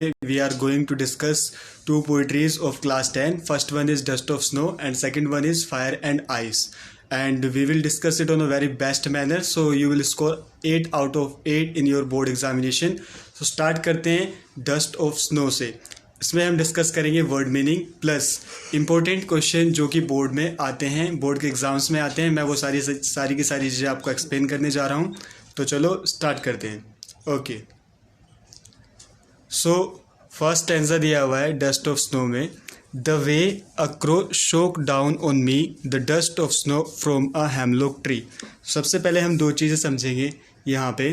we are going to discuss two poetries of class 10. First one is Dust of Snow and second one is Fire and Ice. And we will discuss it on a very best manner. So you will score 8 out of 8 in your board examination. So start करते हैं Dust of Snow से. इसमें हम discuss करेंगे word meaning plus important question जो कि board में आते हैं, बोर्ड के एग्जाम्स में आते हैं. मैं वो सारी की सारी चीज़ें आपको एक्सप्लेन करने जा रहा हूँ. तो चलो स्टार्ट करते हैं. ओके, सो फर्स्ट स्टैंजा दिया हुआ है डस्ट ऑफ स्नो में. द वे अ क्रो शोक down on me the dust of snow from a hemlock tree. सबसे पहले हम दो चीज़ें समझेंगे यहाँ पे.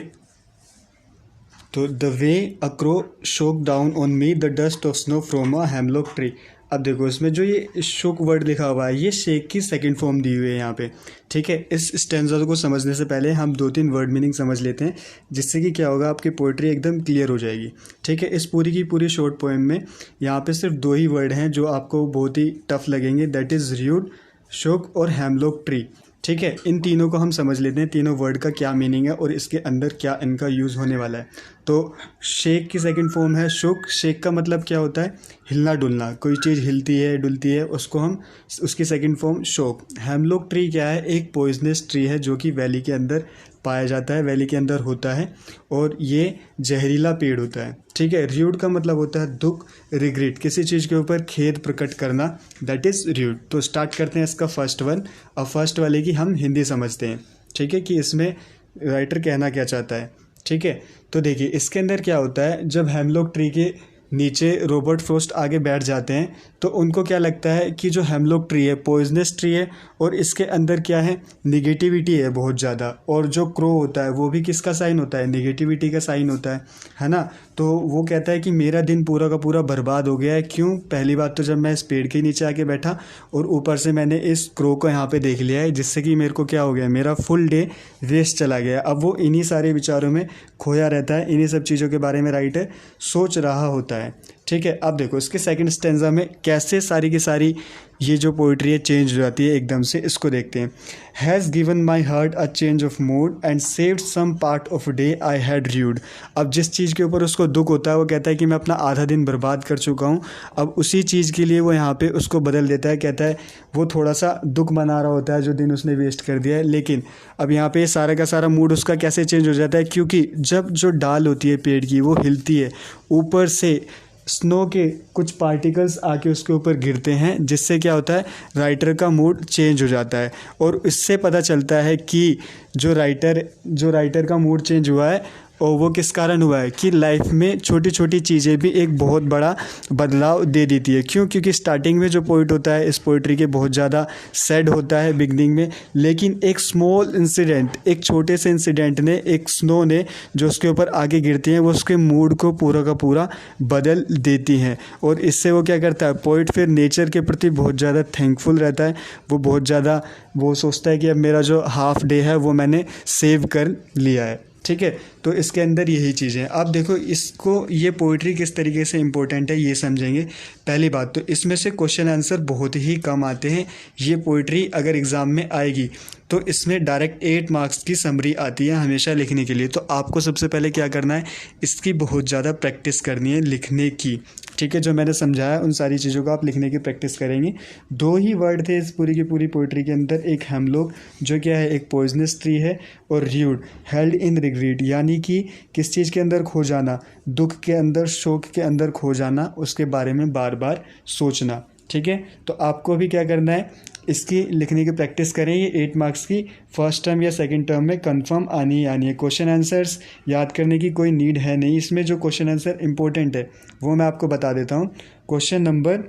तो द वे अ क्रो शोक down on me the dust of snow from a hemlock tree. अब देखो इसमें जो ये शोक वर्ड लिखा हुआ है ये शेक की सेकंड फॉर्म दी हुई है यहाँ पे. ठीक है, इस स्टैंजा को समझने से पहले हम दो तीन वर्ड मीनिंग समझ लेते हैं, जिससे कि क्या होगा आपकी पोइट्री एकदम क्लियर हो जाएगी. ठीक है, इस पूरी की पूरी शॉर्ट पोएम में यहाँ पे सिर्फ दो ही वर्ड हैं जो आपको बहुत ही टफ लगेंगे, दैट इज़ र्यूड, शोक और हेमलॉक ट्री. ठीक है, इन तीनों को हम समझ लेते हैं, तीनों वर्ड का क्या मीनिंग है और इसके अंदर क्या इनका यूज़ होने वाला है. तो शेक की सेकंड फॉर्म है शुक. शेक का मतलब क्या होता है? हिलना डुलना, कोई चीज़ हिलती है डुलती है उसको हम, उसकी सेकंड फॉर्म शोक. हेमलॉक ट्री क्या है? एक पॉइजनस ट्री है जो कि वैली के अंदर पाया जाता है, वैली के अंदर होता है और ये जहरीला पेड़ होता है. ठीक है, र्यूड का मतलब होता है दुख, रिग्रेट, किसी चीज़ के ऊपर खेद प्रकट करना, दैट इज़ र्यूड. तो स्टार्ट करते हैं इसका फर्स्ट वन. अब फर्स्ट वाले की हम हिंदी समझते हैं. ठीक है, कि इसमें राइटर कहना क्या चाहता है. ठीक है, तो देखिए इसके अंदर क्या होता है, जब हेमलॉक ट्री के नीचे रॉबर्ट फ्रॉस्ट आगे बैठ जाते हैं तो उनको क्या लगता है कि जो हेमलॉक ट्री है पॉइजनस ट्री है और इसके अंदर क्या है, निगेटिविटी है बहुत ज़्यादा. और जो क्रो होता है वो भी किसका साइन होता है? निगेटिविटी का साइन होता है ना. तो वो कहता है कि मेरा दिन पूरा का पूरा बर्बाद हो गया है. क्यों? पहली बात तो जब मैं इस पेड़ के नीचे आके बैठा और ऊपर से मैंने इस क्रो को यहाँ पे देख लिया है, जिससे कि मेरे को क्या हो गया, मेरा फुल डे वेस्ट चला गया. अब वो इन्हीं सारे विचारों में खोया रहता है, इन्हीं सब चीज़ों के बारे में राइटर सोच रहा होता है. ठीक है, अब देखो इसके सेकंड स्टेंजा में कैसे सारी की सारी ये जो पोइट्री है चेंज हो जाती है एकदम से. इसको देखते हैं. Has given my heart a change of mood and saved some part of day I had rued. अब जिस चीज़ के ऊपर उसको दुख होता है वो कहता है कि मैं अपना आधा दिन बर्बाद कर चुका हूँ. अब उसी चीज़ के लिए वो यहाँ पे उसको बदल देता है, कहता है वो थोड़ा सा दुख मना रहा होता है जो दिन उसने वेस्ट कर दिया है. लेकिन अब यहाँ पे सारा का सारा मूड उसका कैसे चेंज हो जाता है, क्योंकि जब जो डाल होती है पेड़ की वो हिलती है, ऊपर से स्नो के कुछ पार्टिकल्स आके उसके ऊपर गिरते हैं, जिससे क्या होता है, राइटर का मूड चेंज हो जाता है. और इससे पता चलता है कि जो राइटर का मूड चेंज हुआ है और वो किस कारण हुआ है कि लाइफ में छोटी छोटी चीज़ें भी एक बहुत बड़ा बदलाव दे देती है. क्यों? क्योंकि स्टार्टिंग में जो पोइट होता है इस पोइट्री के बहुत ज़्यादा सैड होता है बिगनिंग में, लेकिन एक स्मॉल इंसिडेंट, एक छोटे से इंसिडेंट ने, एक स्नो ने जो उसके ऊपर आगे गिरती हैं वो उसके मूड को पूरा का पूरा बदल देती हैं. और इससे वो क्या करता है, पोइट फिर नेचर के प्रति बहुत ज़्यादा थैंकफुल रहता है. वो बहुत ज़्यादा वो सोचता है कि अब मेरा जो हाफ डे है वो मैंने सेव कर लिया है. ठीक है, तो इसके अंदर यही चीज़ें हैं. आप देखो इसको, ये पोइट्री किस तरीके से इंपॉर्टेंट है ये समझेंगे. पहली बात तो इसमें से क्वेश्चन आंसर बहुत ही कम आते हैं. ये पोइट्री अगर एग्ज़ाम में आएगी तो इसमें डायरेक्ट 8 मार्क्स की समरी आती है हमेशा लिखने के लिए. तो आपको सबसे पहले क्या करना है, इसकी बहुत ज़्यादा प्रैक्टिस करनी है लिखने की. ठीक है, जो मैंने समझाया उन सारी चीज़ों को आप लिखने की प्रैक्टिस करेंगे. दो ही वर्ड थे इस पूरी की पूरी पोइट्री के अंदर, एक हेमलॉक जो क्या है एक पॉइजनस ट्री है, और र्यूड हेल्ड इन रिग्रेट, यानी कि किस चीज़ के अंदर खो जाना, दुख के अंदर, शोक के अंदर खो जाना, उसके बारे में बार बार सोचना. ठीक है, तो आपको भी क्या करना है, इसकी लिखने की प्रैक्टिस करें. ये 8 मार्क्स की फर्स्ट टर्म या सेकंड टर्म में कंफर्म आनी ही आनी है. क्वेश्चन आंसर्स याद करने की कोई नीड है नहीं. इसमें जो क्वेश्चन आंसर इंपॉर्टेंट है वो मैं आपको बता देता हूँ. क्वेश्चन नंबर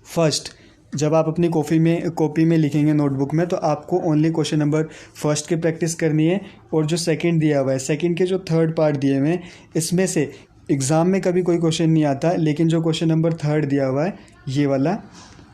फर्स्ट, जब आप अपनी कॉपी में लिखेंगे नोटबुक में, तो आपको ओनली क्वेश्चन नंबर फर्स्ट की प्रैक्टिस करनी है. और जो सेकंड दिया हुआ है, सेकंड के जो थर्ड पार्ट दिए हुए हैं, इसमें से एग्ज़ाम में कभी कोई क्वेश्चन नहीं आता, लेकिन जो क्वेश्चन नंबर थर्ड दिया हुआ है ये वाला,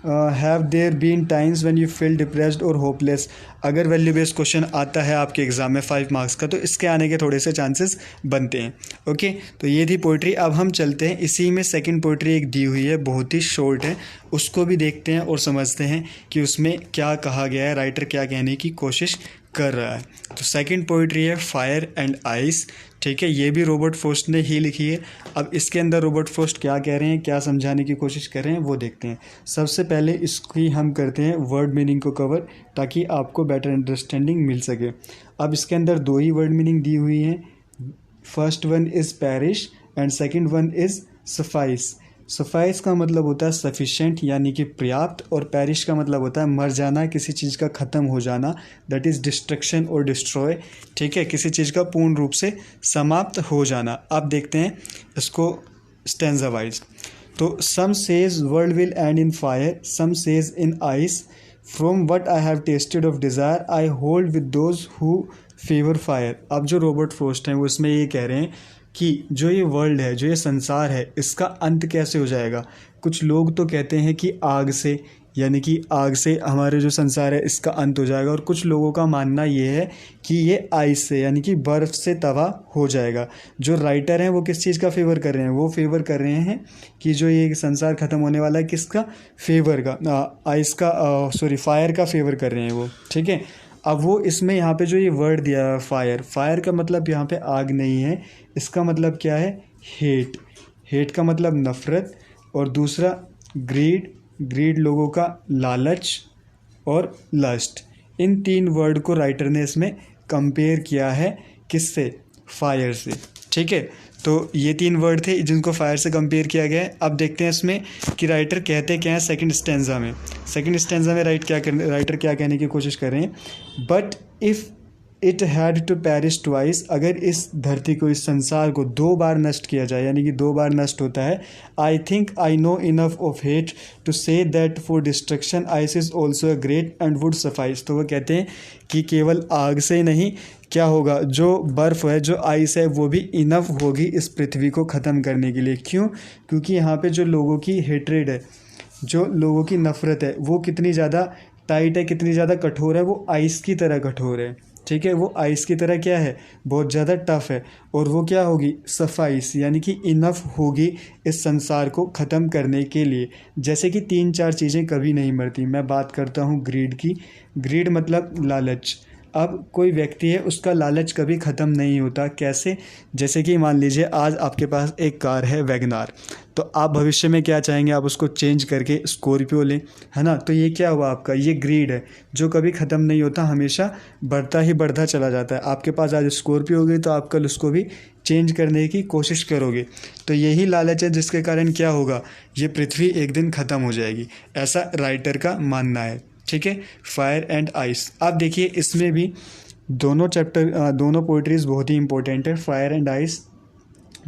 have there been times when you feel depressed और होपलेस, अगर वैल्यू बेस्ड क्वेश्चन आता है आपके एग्ज़ाम में 5 मार्क्स का, तो इसके आने के थोड़े से चांसेस बनते हैं. ओके, तो ये थी पोइट्री. अब हम चलते हैं, इसी में सेकंड पोइट्री एक दी हुई है, बहुत ही शॉर्ट है, उसको भी देखते हैं और समझते हैं कि उसमें क्या कहा गया है, राइटर क्या कहने की कोशिश कर रहा है। तो सेकंड पोइट्री है फायर एंड आइस, ठीक है, ये भी रॉबर्ट फ्रॉस्ट ने ही लिखी है। अब इसके अंदर रॉबर्ट फ्रॉस्ट क्या कह रहे हैं, क्या समझाने की कोशिश कर रहे हैं, वो देखते हैं। सबसे पहले इसकी हम करते हैं वर्ड मीनिंग को कवर, ताकि आपको बेटर अंडरस्टैंडिंग मिल सके। अब इसके अंदर दो ही वर्ड मीनिंग दी हुई हैं। First one is parish and second one is suffice. Suffice का मतलब होता है सफिशेंट यानी कि पर्याप्त, और पैरिश का मतलब होता है मर जाना, किसी चीज़ का ख़त्म हो जाना, दैट इज़ डिस्ट्रक्शन और डिस्ट्रॉय, ठीक है, किसी चीज़ का पूर्ण रूप से समाप्त हो जाना। अब देखते हैं इसको स्टैंजा वाइज। तो some says world will end in fire, some says in ice, from what I have tasted of desire I hold with those who favour fire. अब जो रॉबर्ट फ्रॉस्ट हैं वो इसमें ये कह रहे हैं कि जो ये वर्ल्ड है, जो ये संसार है, इसका अंत कैसे हो जाएगा। कुछ लोग तो कहते हैं कि आग से, यानी कि आग से हमारे जो संसार है इसका अंत हो जाएगा, और कुछ लोगों का मानना ये है कि ये आइस से यानी कि बर्फ़ से तबाह हो जाएगा। जो राइटर हैं वो किस चीज़ का फेवर कर रहे हैं, वो फेवर कर रहे हैं कि जो ये संसार ख़त्म होने वाला है किसका फेवर का, आइस का, सॉरी फायर का फेवर कर रहे हैं वो, ठीक है। अब वो इसमें यहाँ पे जो ये वर्ड दिया है फायर, फायर का मतलब यहाँ पे आग नहीं है, इसका मतलब क्या है, हेट। हेट का मतलब नफ़रत, और दूसरा ग्रीड, ग्रीड लोगों का लालच, और लस्ट। इन तीन वर्ड को राइटर ने इसमें कंपेयर किया है, किससे, फायर से, ठीक है। तो ये तीन वर्ड थे जिनको फायर से कंपेयर किया गया है। अब देखते हैं इसमें कि राइटर कहते क्या हैं सेकंड स्टैंजा में। सेकंड स्टैंजा में राइटर क्या कहने की कोशिश कर रहे हैं, but if it had to perish twice, अगर इस धरती को, इस संसार को दो बार नष्ट किया जाए, यानी कि दो बार नष्ट होता है, I think I know enough of hate to say that for destruction ice is also a great and would suffice. तो वो कहते हैं कि केवल आग से नहीं, क्या होगा, जो बर्फ़ है, जो आइस है, वो भी इनफ होगी इस पृथ्वी को ख़त्म करने के लिए। क्यों? क्योंकि यहाँ पे जो लोगों की हेट्रेड है, जो लोगों की नफ़रत है, वो कितनी ज़्यादा टाइट है, कितनी ज़्यादा कठोर है, वो आइस की तरह कठोर है, ठीक है। वो आइस की तरह क्या है, बहुत ज़्यादा टफ है, और वो क्या होगी, सफाइस, यानी कि इनफ होगी इस संसार को ख़त्म करने के लिए। जैसे कि 3-4 चीज़ें कभी नहीं मरती। मैं बात करता हूँ ग्रीड की। ग्रीड मतलब लालच। अब कोई व्यक्ति है, उसका लालच कभी ख़त्म नहीं होता। कैसे? जैसे कि मान लीजिए आज आपके पास एक कार है वैगनार, तो आप भविष्य में क्या चाहेंगे, आप उसको चेंज करके स्कॉर्पियो लें, है ना। तो ये क्या हुआ आपका, ये ग्रीड है जो कभी ख़त्म नहीं होता, हमेशा बढ़ता ही बढ़ता चला जाता है। आपके पास आज स्कॉर्पियो हो गई तो आप कल उसको भी चेंज करने की कोशिश करोगे। तो यही लालच है जिसके कारण क्या होगा, ये पृथ्वी एक दिन ख़त्म हो जाएगी, ऐसा राइटर का मानना है, ठीक है। Fire and ice. आप देखिए इसमें भी दोनों दोनों पोइट्रीज बहुत ही इंपॉर्टेंट है, fire and ice,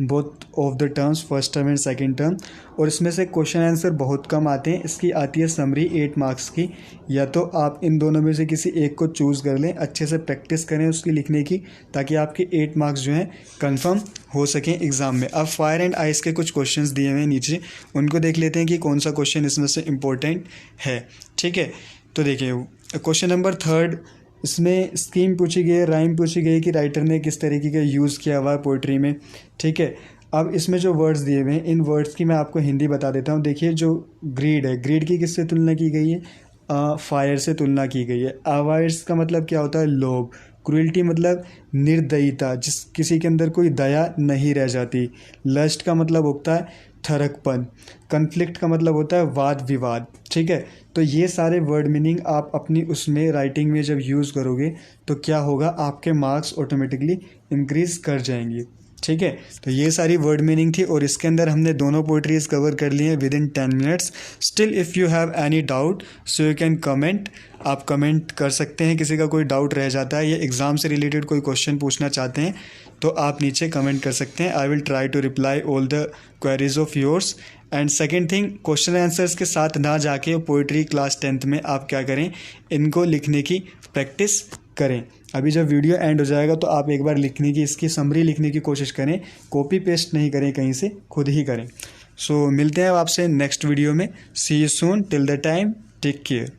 both of the terms, first term and second term. और इसमें से क्वेश्चन आंसर बहुत कम आते हैं। इसकी आती है समरी 8 मार्क्स की। या तो आप इन दोनों में से किसी एक को चूज़ कर लें, अच्छे से प्रैक्टिस करें उसकी लिखने की, ताकि आपके 8 मार्क्स जो हैं कंफर्म हो सकें एग्ज़ाम में। अब फायर एंड आइस के कुछ क्वेश्चंस दिए हुए हैं नीचे, उनको देख लेते हैं कि कौन सा क्वेश्चन इसमें से इम्पोर्टेंट है, ठीक है। तो देखिए क्वेश्चन नंबर 3, इसमें स्कीम पूछी गई है, राइम पूछी गई कि राइटर ने किस तरीके का यूज़ किया हुआ है पोइट्री में, ठीक है। अब इसमें जो वर्ड्स दिए हुए हैं, इन वर्ड्स की मैं आपको हिंदी बता देता हूँ। देखिए जो ग्रीड है, ग्रीड की किससे तुलना की गई है, फायर से तुलना की गई है। अवाइड्स का मतलब क्या होता है, लोभ। क्रूएल्टी मतलब निर्दयता, जिस किसी के अंदर कोई दया नहीं रह जाती। लस्ट का मतलब होता है थरकपन। कन्फ्लिक्ट का मतलब होता है वाद विवाद, ठीक है। तो ये सारे वर्ड मीनिंग आप अपनी उसमें राइटिंग में जब यूज़ करोगे तो क्या होगा, आपके मार्क्स ऑटोमेटिकली इंक्रीज़ कर जाएंगे, ठीक है। तो ये सारी वर्ड मीनिंग थी, और इसके अंदर हमने दोनों पोइट्रीज कवर कर ली हैं with in 10 minutes. Still if you have any doubt so you can comment, आप कमेंट कर सकते हैं। किसी का कोई डाउट रह जाता है या एग्ज़ाम से रिलेटेड कोई क्वेश्चन पूछना चाहते हैं तो आप नीचे कमेंट कर सकते हैं। I will try to reply all the queries of yours. And second thing, question answers के साथ ना जाके पोइट्री क्लास 10th में आप क्या करें, इनको लिखने की प्रैक्टिस करें। अभी जब वीडियो एंड हो जाएगा तो आप एक बार लिखने की, इसकी समरी लिखने की कोशिश करें, कॉपी पेस्ट नहीं करें कहीं से, खुद ही करें। सो मिलते हैं आपसे नेक्स्ट वीडियो में। See you soon, till the time take care.